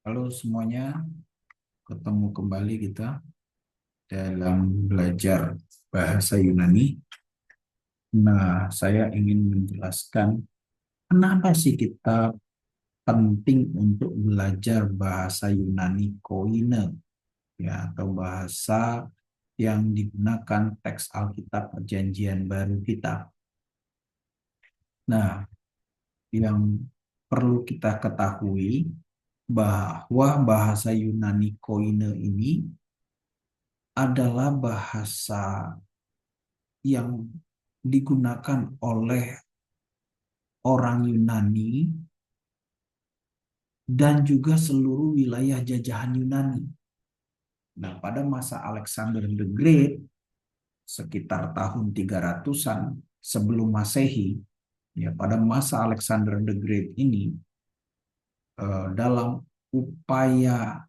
Halo semuanya, ketemu kembali kita dalam belajar bahasa Yunani. Nah, saya ingin menjelaskan kenapa sih kita penting untuk belajar bahasa Yunani Koine, ya, atau bahasa yang digunakan teks Alkitab Perjanjian Baru kita. Nah, yang perlu kita ketahui bahwa bahasa Yunani Koine ini adalah bahasa yang digunakan oleh orang Yunani dan juga seluruh wilayah jajahan Yunani. Nah, pada masa Alexander the Great, sekitar tahun 300-an sebelum Masehi, ya, pada masa Alexander the Great ini, dalam upaya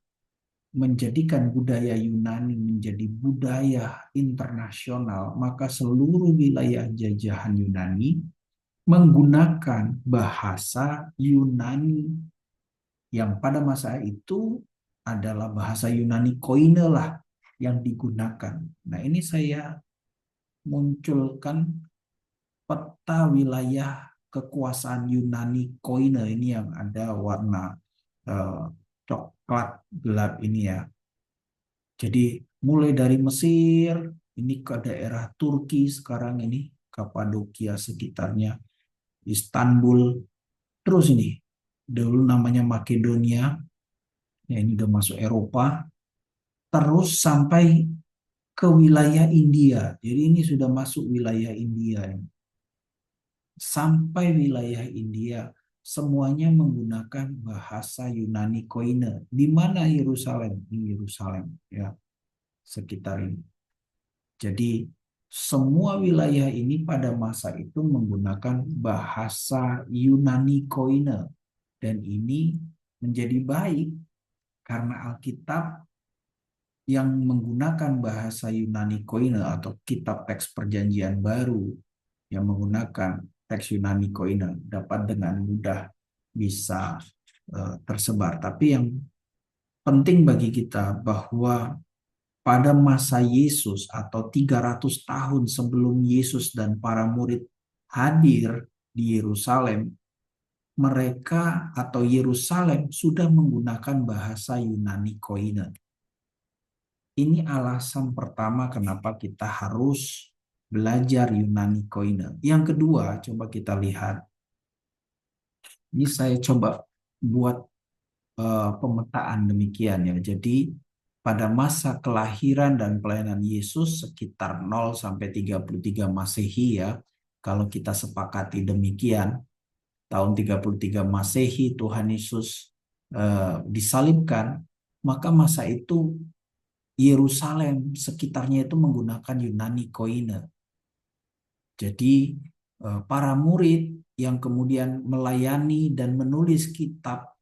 menjadikan budaya Yunani menjadi budaya internasional, maka seluruh wilayah jajahan Yunani menggunakan bahasa Yunani yang pada masa itu adalah bahasa Yunani Koine lah yang digunakan. Nah, ini saya munculkan peta wilayah kekuasaan Yunani Koine ini yang ada warna eh, coklat gelap ini ya. Jadi mulai dari Mesir ini ke daerah Turki sekarang ini, Kapadokia sekitarnya, Istanbul, terus ini dulu namanya Makedonia, ya ini udah masuk Eropa, terus sampai ke wilayah India. Jadi ini sudah masuk wilayah India. Sampai wilayah India, semuanya menggunakan bahasa Yunani Koine. Di mana Yerusalem? Di Yerusalem, ya, sekitar ini. Jadi semua wilayah ini pada masa itu menggunakan bahasa Yunani Koine. Dan ini menjadi baik karena Alkitab yang menggunakan bahasa Yunani Koine atau kitab teks perjanjian baru yang menggunakan teks Yunani Koine dapat dengan mudah bisa tersebar. Tapi yang penting bagi kita bahwa pada masa Yesus atau 300 tahun sebelum Yesus dan para murid hadir di Yerusalem, mereka atau Yerusalem sudah menggunakan bahasa Yunani Koine. Ini alasan pertama kenapa kita harus belajar Yunani Koine. Yang kedua, coba kita lihat. Ini saya coba buat pemetaan demikian ya. Jadi pada masa kelahiran dan pelayanan Yesus sekitar 0 sampai 33 Masehi ya. Kalau kita sepakati demikian, tahun 33 Masehi Tuhan Yesus disalibkan, maka masa itu Yerusalem sekitarnya itu menggunakan Yunani Koine. Jadi para murid yang kemudian melayani dan menulis kitab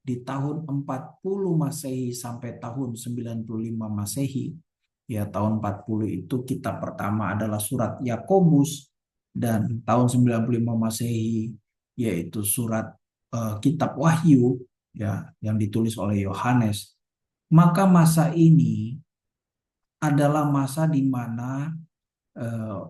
di tahun 40 Masehi sampai tahun 95 Masehi. Ya, tahun 40 itu kitab pertama adalah surat Yakobus dan tahun 95 Masehi yaitu surat kitab Wahyu ya yang ditulis oleh Yohanes. Maka masa ini adalah masa di mana eh,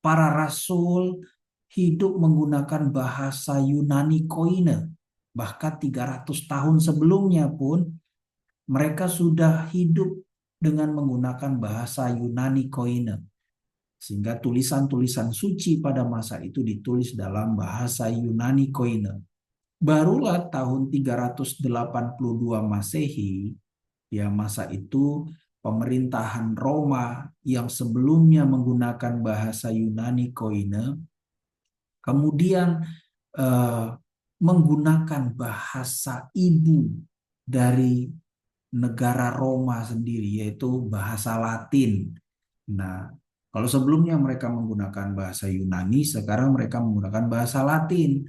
para rasul hidup menggunakan bahasa Yunani Koine. Bahkan 300 tahun sebelumnya pun mereka sudah hidup dengan menggunakan bahasa Yunani Koine. Sehingga tulisan-tulisan suci pada masa itu ditulis dalam bahasa Yunani Koine. Barulah tahun 382 Masehi, ya masa itu pemerintahan Roma yang sebelumnya menggunakan bahasa Yunani Koine, kemudian eh, menggunakan bahasa ibu dari negara Roma sendiri, yaitu bahasa Latin. Nah, kalau sebelumnya mereka menggunakan bahasa Yunani, sekarang mereka menggunakan bahasa Latin.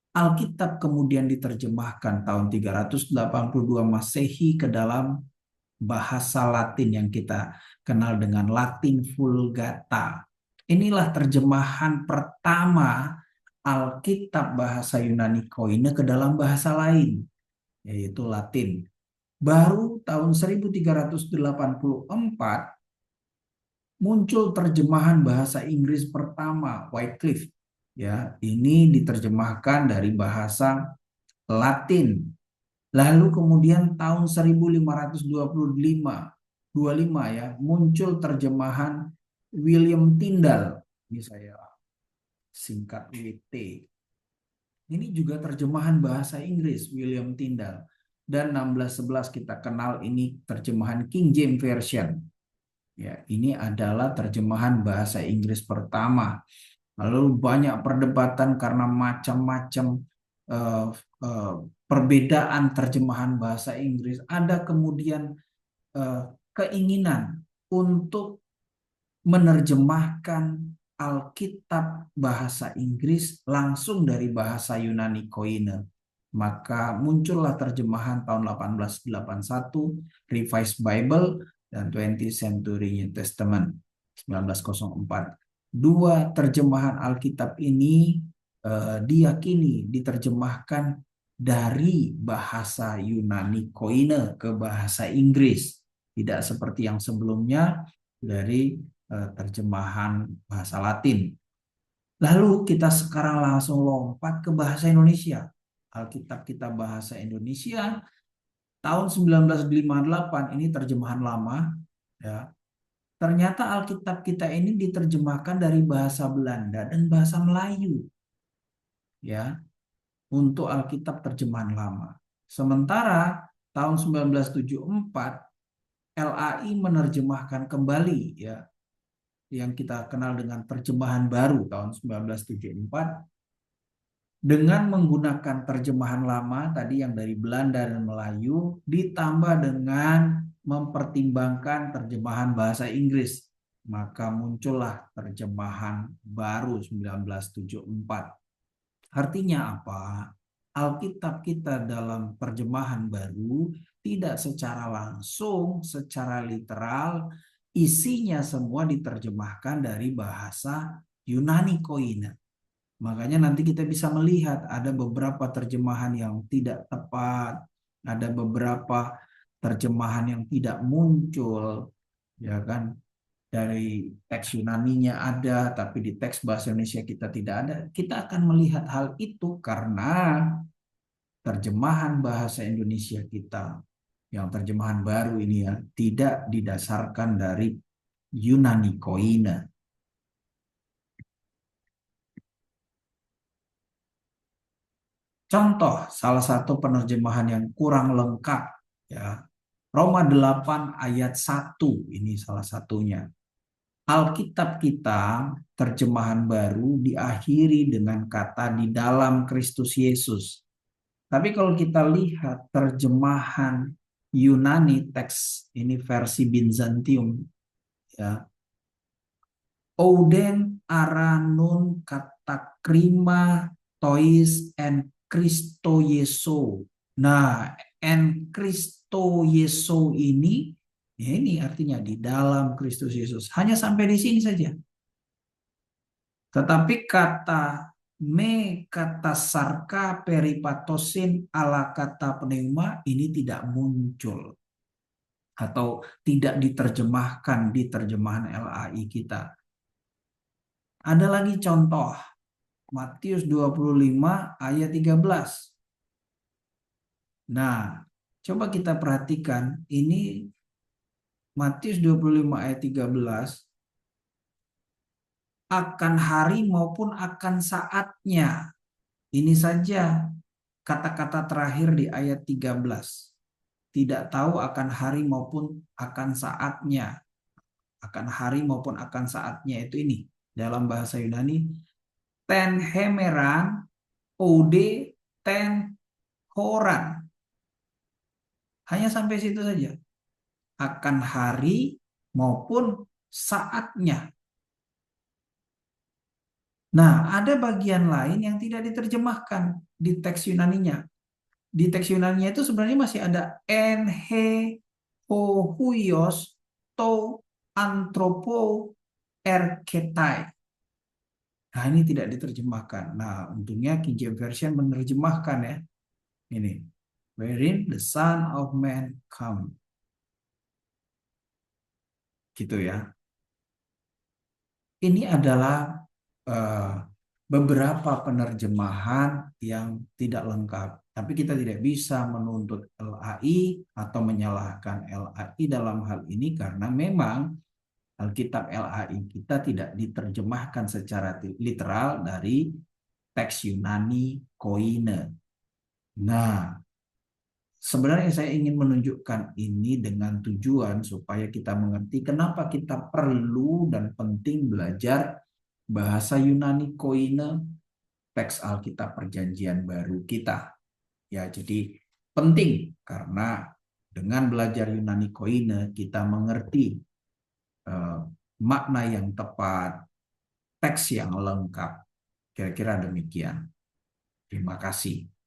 Alkitab kemudian diterjemahkan tahun 382 Masehi ke dalam bahasa Latin yang kita kenal dengan Latin Vulgata. Inilah terjemahan pertama Alkitab bahasa Yunani Koine ke dalam bahasa lain. yaitu Latin. Baru tahun 1384 muncul terjemahan bahasa Inggris pertama, Wycliffe. Ya, ini diterjemahkan dari bahasa Latin. Lalu kemudian tahun 1525 ya, muncul terjemahan William Tyndale. Ini saya singkat WT. Ini juga terjemahan bahasa Inggris William Tyndale. Dan 1611 kita kenal ini terjemahan King James Version. Ya, ini adalah terjemahan bahasa Inggris pertama. Lalu banyak perdebatan karena macam-macam eh, eh, perbedaan terjemahan bahasa Inggris. Ada kemudian eh, keinginan untuk menerjemahkan Alkitab bahasa Inggris langsung dari bahasa Yunani Koine. Maka muncullah terjemahan tahun 1881 Revised Bible dan 20th Century New Testament 1904. Dua terjemahan Alkitab ini diyakini diterjemahkan dari bahasa Yunani Koine ke bahasa Inggris. Tidak seperti yang sebelumnya dari terjemahan bahasa Latin. Lalu kita sekarang langsung lompat ke bahasa Indonesia. Alkitab kita bahasa Indonesia tahun 1958 ini terjemahan lama ya. Ternyata Alkitab kita ini diterjemahkan dari bahasa Belanda dan bahasa Melayu ya untuk Alkitab terjemahan lama. Sementara tahun 1974 LAI menerjemahkan kembali ya yang kita kenal dengan terjemahan baru tahun 1974 dengan menggunakan terjemahan lama tadi yang dari Belanda dan Melayu ditambah dengan mempertimbangkan terjemahan bahasa Inggris, maka muncullah terjemahan baru 1974. Artinya apa? Alkitab kita dalam terjemahan baru tidak secara langsung, secara literal, isinya semua diterjemahkan dari bahasa Yunani Koine. Makanya nanti kita bisa melihat ada beberapa terjemahan yang tidak tepat, ada beberapa terjemahan yang tidak muncul, ya kan? Dari teks Yunaninya ada, tapi di teks bahasa Indonesia kita tidak ada. Kita akan melihat hal itu karena terjemahan bahasa Indonesia kita, yang terjemahan baru ini ya, tidak didasarkan dari Yunani Koine. Contoh salah satu penerjemahan yang kurang lengkap ya. Roma 8 ayat 1 ini salah satunya. Alkitab kita terjemahan baru diakhiri dengan kata di dalam Kristus Yesus. Tapi kalau kita lihat terjemahan Yunani teks ini versi Byzantium ya. Oden aranun katakrima tois en Kristo Yesu. Nah, en Kristo Yesu ini, ya ini artinya di dalam Kristus Yesus. Hanya sampai di sini saja. Tetapi kata me kata sarka peripatosin ala kata pneuma ini tidak muncul. Atau tidak diterjemahkan di terjemahan LAI kita. Ada lagi contoh. Matius 25 ayat 13. Nah, coba kita perhatikan ini Matius 25 ayat 13 akan hari maupun akan saatnya. Ini saja kata-kata terakhir di ayat 13. Tidak tahu akan hari maupun akan saatnya. Akan hari maupun akan saatnya itu ini. Dalam bahasa Yunani ten hemeran ode ten horan. Hanya sampai situ saja. Akan hari maupun saatnya. Nah, ada bagian lain yang tidak diterjemahkan di teks Yunaninya. Di teks Yunaninya itu sebenarnya masih ada enhe ho huios to antropo erketai. Nah, ini tidak diterjemahkan. Nah, untungnya King James Version menerjemahkan ya. Ini. wherein the Son of Man come. Gitu ya. Ini adalah eh, beberapa penerjemahan yang tidak lengkap. Tapi kita tidak bisa menuntut LAI atau menyalahkan LAI dalam hal ini karena memang Alkitab LAI kita tidak diterjemahkan secara literal dari teks Yunani Koine. Nah, sebenarnya saya ingin menunjukkan ini dengan tujuan supaya kita mengerti kenapa kita perlu dan penting belajar bahasa Yunani Koine teks Alkitab Perjanjian Baru kita. Ya, jadi penting karena dengan belajar Yunani Koine kita mengerti eh, makna yang tepat, teks yang lengkap. Kira-kira demikian. Terima kasih.